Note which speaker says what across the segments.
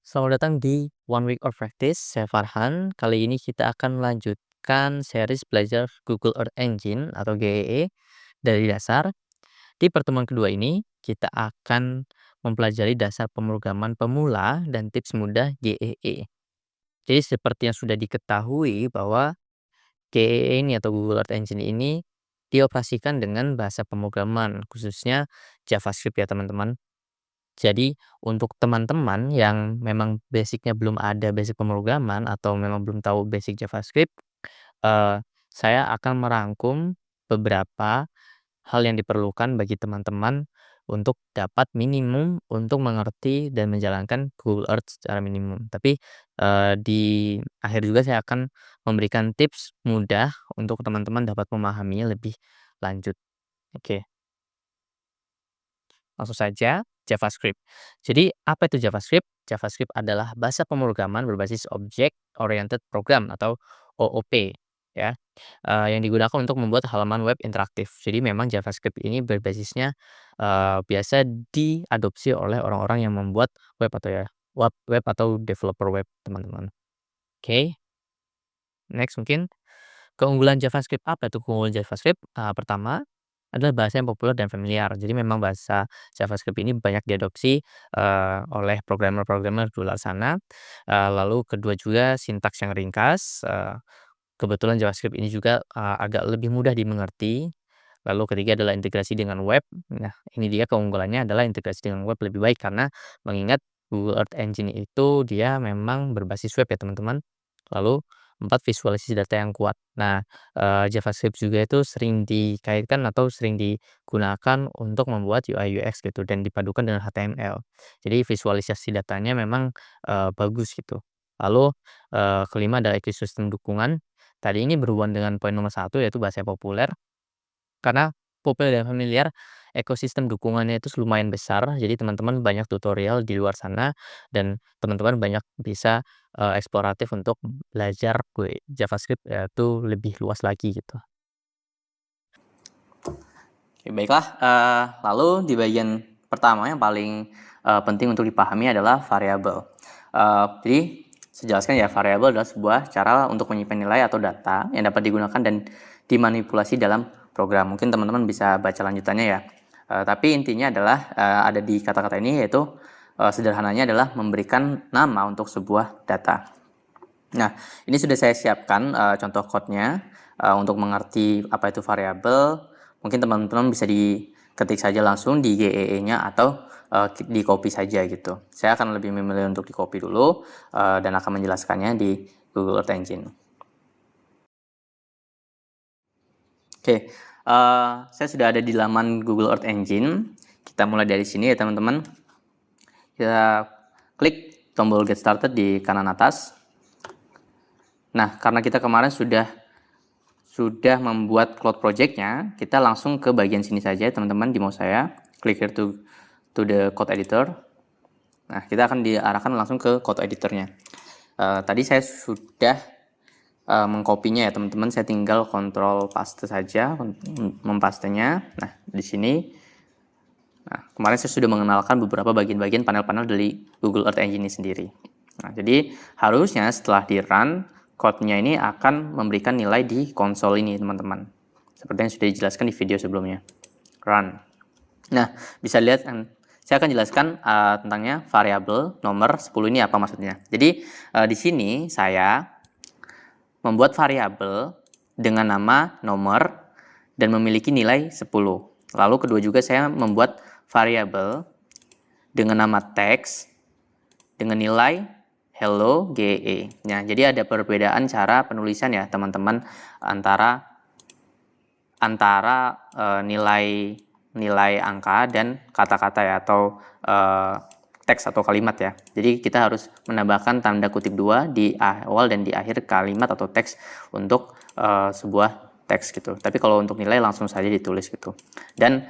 Speaker 1: Selamat datang di One Week of Practice. Saya Farhan. Kali ini kita akan melanjutkan series belajar Google Earth Engine atau GEE dari dasar. Di pertemuan kedua ini, kita akan mempelajari dasar pemrograman pemula dan tips mudah GEE. Jadi seperti yang sudah diketahui bahwa GEE ini atau Google Earth Engine ini dioperasikan dengan bahasa pemrograman, khususnya JavaScript ya teman-teman. Jadi untuk teman-teman yang memang basicnya belum ada basic pemrograman atau memang belum tahu basic JavaScript, saya akan merangkum beberapa hal yang diperlukan bagi teman-teman untuk dapat minimum untuk mengerti dan menjalankan Google Earth secara minimum. Tapi, di akhir juga saya akan memberikan tips mudah untuk teman-teman dapat memahaminya lebih lanjut. Oke. Langsung saja, JavaScript. Jadi, apa itu JavaScript? JavaScript adalah bahasa pemrograman berbasis Object Oriented Program atau OOP, ya, yang digunakan untuk membuat halaman web interaktif. Jadi memang JavaScript ini berbasisnya, biasa diadopsi oleh orang-orang yang membuat web atau ya, web atau developer web, teman-teman. Oke, next mungkin keunggulan JavaScript, apa itu keunggulan JavaScript? Pertama adalah bahasa yang populer dan familiar. Jadi memang bahasa JavaScript ini banyak diadopsi, oleh programmer-programmer di luar sana. Lalu kedua juga sintaks yang ringkas, kebetulan JavaScript ini juga, agak lebih mudah dimengerti. Lalu ketiga adalah integrasi dengan web. Nah, ini dia keunggulannya adalah integrasi dengan web lebih baik karena mengingat Google Earth Engine itu dia memang berbasis web ya teman-teman. Lalu 4 visualisasi data yang kuat. Nah, JavaScript juga itu sering dikaitkan atau sering digunakan untuk membuat UI UX gitu dan dipadukan dengan HTML. Jadi visualisasi datanya memang, bagus gitu. Lalu, kelima adalah ekosistem dukungan. Tadi ini berhubungan dengan poin nomor satu yaitu bahasa yang populer. Karena populer dan familiar, ekosistem dukungannya itu lumayan besar, jadi teman-teman banyak tutorial di luar sana dan teman-teman banyak bisa, eksploratif untuk belajar JavaScript, itu lebih luas lagi gitu.
Speaker 2: Oke, baiklah, lalu di bagian pertama yang paling penting untuk dipahami adalah variabel. Jadi saya jelaskan ya, variabel adalah sebuah cara untuk menyimpan nilai atau data yang dapat digunakan dan dimanipulasi dalam program. Mungkin teman-teman bisa baca lanjutannya ya. Tapi intinya adalah ada di kata-kata ini, yaitu sederhananya adalah memberikan nama untuk sebuah data. Nah, ini sudah saya siapkan contoh code-nya untuk mengerti apa itu variabel. Mungkin teman-teman bisa diketik saja langsung di GEE-nya atau di copy saja gitu. Saya akan lebih memilih untuk di copy dulu dan akan menjelaskannya di Google Earth Engine. Oke, saya sudah ada di laman Google Earth Engine. Kita mulai dari sini ya teman-teman. Kita klik tombol Get Started di kanan atas. Nah, karena kita kemarin sudah membuat cloud project-nya, kita langsung ke bagian sini saja teman-teman di mouse saya. Klik here to the code editor. Nah, kita akan diarahkan langsung ke code editornya. Tadi saya sudah mengkopinya ya teman-teman. Saya tinggal kontrol paste saja, mempastenya. Nah, di sini. Nah, kemarin saya sudah mengenalkan beberapa bagian-bagian panel-panel dari Google Earth Engine ini sendiri. Nah, jadi harusnya setelah di run, code-nya ini akan memberikan nilai di konsol ini teman-teman. Seperti yang sudah dijelaskan di video sebelumnya. Run. Nah, bisa lihat saya akan jelaskan tentangnya variabel nomor 10 ini apa maksudnya. Jadi di sini saya membuat variabel dengan nama nomor dan memiliki nilai 10. Lalu kedua juga saya membuat variabel dengan nama text dengan nilai hello GE. Nah, jadi ada perbedaan cara penulisan ya teman-teman antara nilai angka dan kata-kata ya atau teks atau kalimat ya. Jadi kita harus menambahkan tanda kutip 2 di awal dan di akhir kalimat atau teks untuk sebuah teks gitu. Tapi kalau untuk nilai langsung saja ditulis gitu. Dan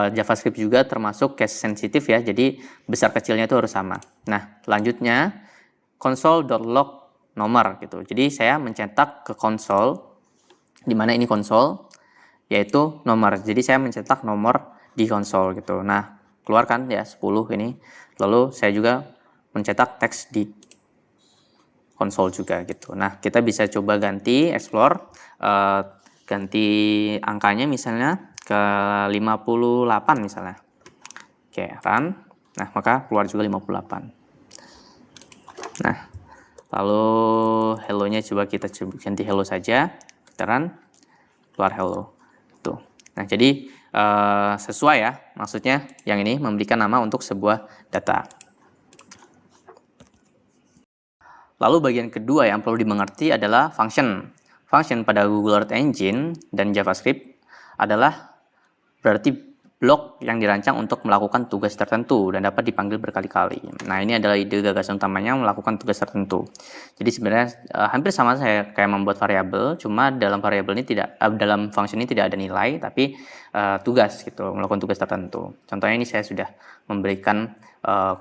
Speaker 2: JavaScript juga termasuk case sensitif ya. Jadi besar kecilnya itu harus sama. Nah, selanjutnya console.log nomor gitu. Jadi saya mencetak ke konsol, di mana ini konsol, yaitu nomor. Jadi saya mencetak nomor di konsol gitu. Nah, keluarkan ya 10 ini. Lalu saya juga mencetak teks di konsol juga gitu. Nah, kita bisa coba ganti explore, ganti angkanya misalnya ke 58 misalnya. Oke, run. Nah, maka keluar juga 58. Nah, lalu hello-nya coba kita ganti hello saja. Kita run, keluar hello. Tuh. Nah, jadi sesuai ya, maksudnya yang ini memberikan nama untuk sebuah data. Lalu bagian kedua yang perlu dimengerti adalah function. Function pada Google Earth Engine dan JavaScript adalah berarti blok yang dirancang untuk melakukan tugas tertentu dan dapat dipanggil berkali-kali. Nah, ini adalah ide gagasan utamanya melakukan tugas tertentu. Jadi sebenarnya hampir sama saya kayak membuat variabel, cuma dalam variabel ini dalam function ini tidak ada nilai, tapi tugas gitu, melakukan tugas tertentu. Contohnya ini saya sudah memberikan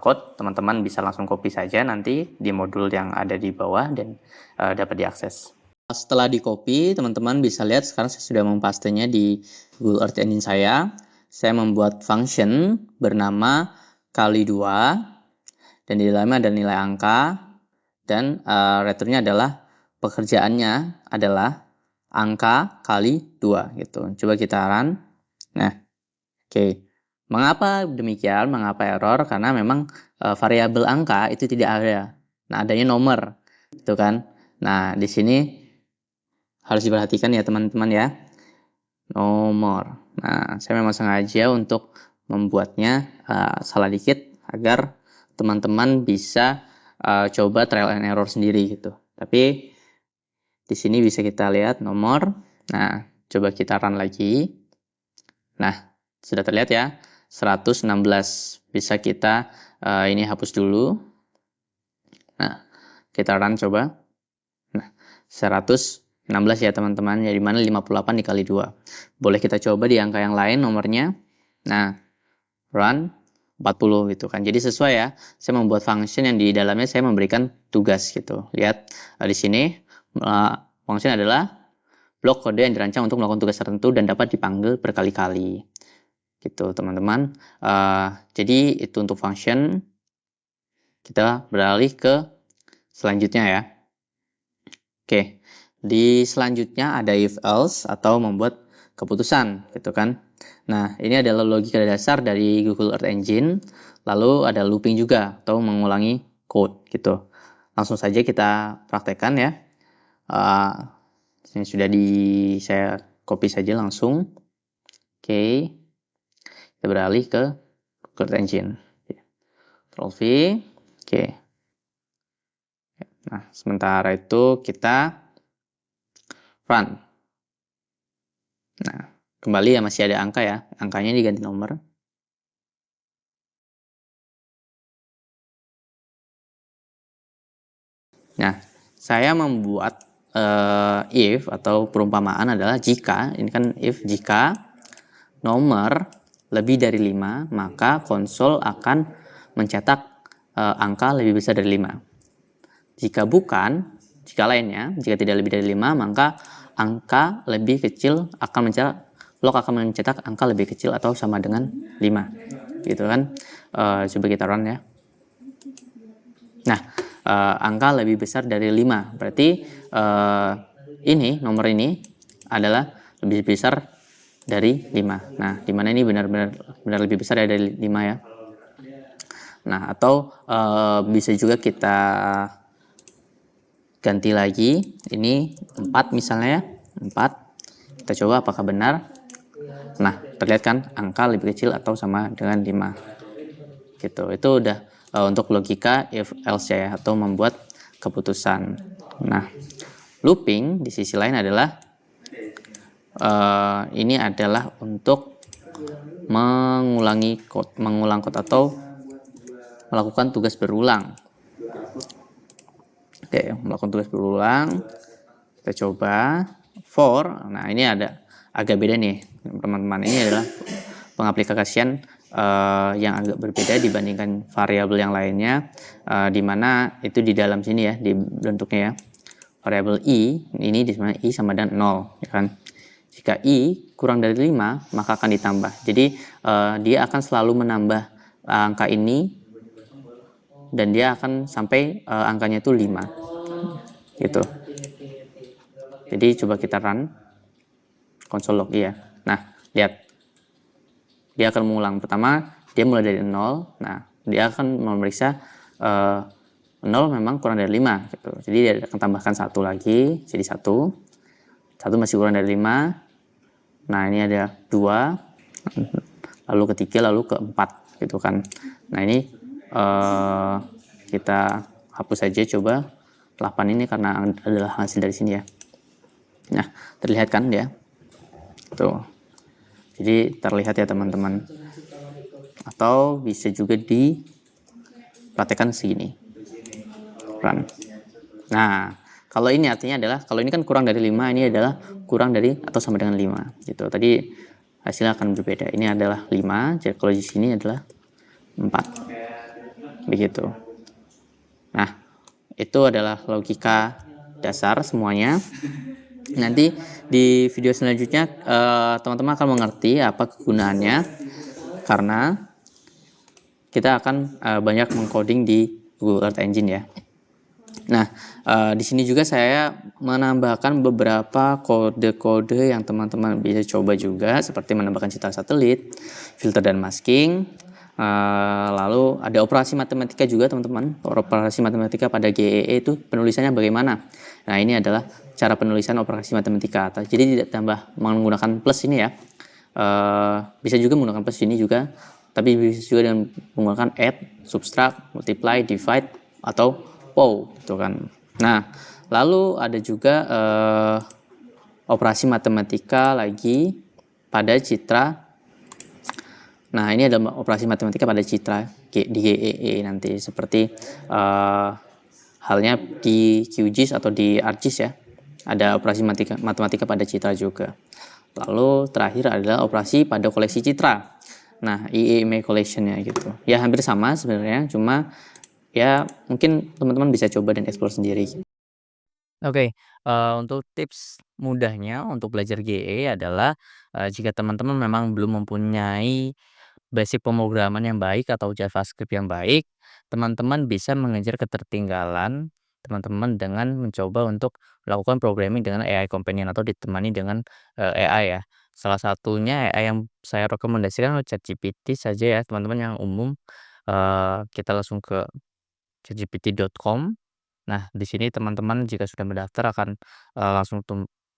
Speaker 2: code, teman-teman bisa langsung copy saja nanti di modul yang ada di bawah dan dapat diakses. Setelah di copy, teman-teman bisa lihat sekarang saya sudah mempastenya di Google Earth Engine saya. Saya membuat function bernama kali 2 dan di dalamnya ada nilai angka dan returnnya adalah pekerjaannya adalah angka kali 2 gitu. Coba kita run. Nah, oke. Mengapa demikian? Mengapa error? Karena memang variabel angka itu tidak ada. Nah, adanya nomor gitu kan. Nah, di sini harus diperhatikan ya teman-teman ya. Nomor. Nah, saya memang sengaja untuk membuatnya salah dikit agar teman-teman bisa coba trial and error sendiri gitu. Tapi di sini bisa kita lihat nomor. Nah, coba kita run lagi. Nah, sudah terlihat ya, 116. Bisa kita ini hapus dulu. Nah, kita run coba. Nah, 116 ya teman-teman, ya dimana 58 dikali 2. Boleh kita coba di angka yang lain nomornya. Nah, run 40 gitu kan. Jadi sesuai ya, saya membuat function yang di dalamnya saya memberikan tugas gitu. Lihat di sini, function adalah blok kode yang dirancang untuk melakukan tugas tertentu dan dapat dipanggil berkali-kali. Gitu teman-teman. Jadi itu untuk function. Kita beralih ke selanjutnya ya. Oke. Di selanjutnya ada if else atau membuat keputusan gitu kan. Nah, ini adalah logika dasar dari Google Earth Engine. Lalu ada looping juga atau mengulangi code gitu. Langsung saja kita praktekkan ya. Ini sudah saya copy saja langsung. Oke. Kita beralih ke Google Earth Engine. Ctrl V. Oke. Nah, sementara itu kita run. Nah, kembali ya masih ada angka ya. Angkanya diganti nomor. Nah, saya membuat if atau perumpamaan adalah jika, ini kan if jika nomor lebih dari 5, maka konsol akan mencetak angka lebih besar dari 5. Jika bukan, jika lainnya, jika tidak lebih dari 5, maka angka lebih kecil akan mencetak angka lebih kecil atau sama dengan 5. Gitu kan. Coba kita run ya. Nah, angka lebih besar dari 5. Berarti nomor ini adalah lebih besar dari 5. Nah, di mana ini benar lebih besar dari 5 ya. Nah, atau bisa juga kita ganti lagi, ini 4 misalnya ya, 4. Kita coba apakah benar. Nah, terlihat kan angka lebih kecil atau sama dengan 5. Gitu. Itu udah untuk logika if else ya, atau membuat keputusan. Nah, looping di sisi lain adalah ini adalah untuk mengulang code atau melakukan tugas berulang. Oke, melakukan tugas berulang. Kita coba for. Nah, ini agak beda nih, teman-teman. Ini adalah pengaplikasian yang agak berbeda dibandingkan variabel yang lainnya, di mana itu di dalam sini ya, di bentuknya ya. Variabel i ini di mana i sama dengan 0, ya kan? Jika i kurang dari 5, maka akan ditambah. Jadi dia akan selalu menambah angka ini dan dia akan sampai angkanya itu 5 gitu. Jadi coba kita run console log ya. Nah, lihat. Dia akan mengulang. Pertama, dia mulai dari 0. Nah, dia akan memeriksa 0 memang kurang dari 5 gitu. Jadi dia akan tambahkan 1 lagi, jadi 1. 1 masih kurang dari 5. Nah, ini ada 2, lalu ketiga, lalu keempat gitu kan. Nah, ini kita hapus saja coba 8 ini karena adalah hasil dari sini ya. Nah, terlihat kan dia? Tuh. Jadi terlihat ya teman-teman. Atau bisa juga dipraktekkan segini. Run. Nah, kalau ini artinya adalah, kalau ini kan kurang dari 5, ini adalah kurang dari atau sama dengan 5 gitu. Tadi hasilnya akan berbeda. Ini adalah 5, jadi kalau di sini adalah 4. Begitu. Nah, itu adalah logika dasar semuanya. Nanti di video selanjutnya teman-teman akan mengerti apa kegunaannya, karena kita akan banyak mengcoding di Google Earth Engine ya. Nah, di sini juga saya menambahkan beberapa kode-kode yang teman-teman bisa coba juga, seperti menambahkan citra satelit, filter dan masking. Lalu ada operasi matematika juga teman-teman. Operasi matematika pada GEE itu penulisannya bagaimana? Nah, ini adalah cara penulisan operasi matematika. Jadi tidak tambah menggunakan plus ini ya. Bisa juga menggunakan plus ini juga, tapi bisa juga dengan menggunakan add, subtract, multiply, divide, atau POW gitu kan. Nah, lalu ada juga operasi matematika lagi pada citra. Nah, ini adalah operasi matematika pada citra di GEE nanti, seperti halnya di QGIS atau di ArcGIS ya. Ada operasi matematika pada citra juga. Lalu terakhir adalah operasi pada koleksi citra. Nah, IEMA collection-nya gitu. Ya hampir sama sebenarnya, cuma ya mungkin teman-teman bisa coba dan explore sendiri.
Speaker 1: Oke, untuk tips mudahnya untuk belajar GE adalah, jika teman-teman memang belum mempunyai basic pemrograman yang baik atau JavaScript yang baik, teman-teman bisa mengejar ketertinggalan teman-teman dengan mencoba untuk melakukan programming dengan AI companion atau ditemani dengan, AI ya. Salah satunya AI yang saya rekomendasikan adalah ChatGPT saja ya teman-teman yang umum, kita langsung ke chatgpt.com. Nah, di sini teman-teman jika sudah mendaftar akan, langsung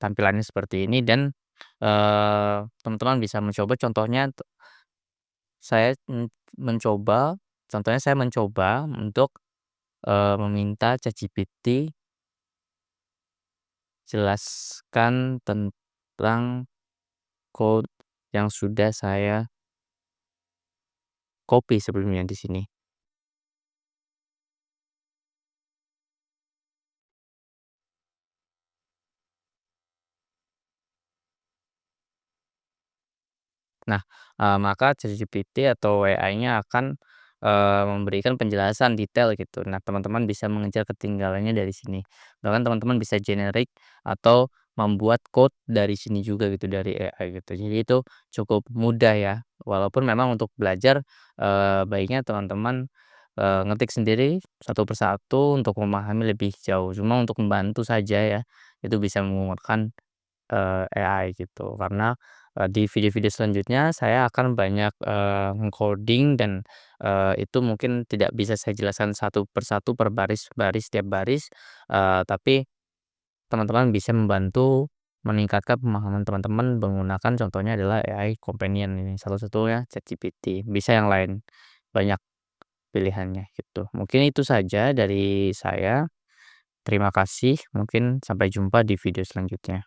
Speaker 1: tampilannya seperti ini dan, teman-teman bisa mencoba contohnya saya, mencoba contohnya saya mencoba untuk, meminta ChatGPT jelaskan tentang code yang sudah saya copy sebelumnya di sini. Nah, maka ChatGPT atau AI-nya akan, memberikan penjelasan detail gitu. Nah, teman-teman bisa mengejar ketinggalannya dari sini. Bahkan teman-teman bisa generate atau membuat code dari sini juga gitu, dari AI gitu. Jadi itu cukup mudah ya, walaupun memang untuk belajar, baiknya teman-teman, ngetik sendiri satu persatu untuk memahami lebih jauh. Cuma untuk membantu saja ya, itu bisa menggunakan AI gitu. Karena, di video-video selanjutnya saya akan banyak, dan, itu mungkin tidak bisa saya jelaskan satu persatu per baris-baris setiap baris, tapi teman-teman bisa membantu meningkatkan pemahaman teman-teman menggunakan contohnya adalah AI companion ini salah satunya ChatGPT, bisa yang lain, banyak pilihannya gitu. Mungkin itu saja dari saya, terima kasih, mungkin sampai jumpa di video selanjutnya.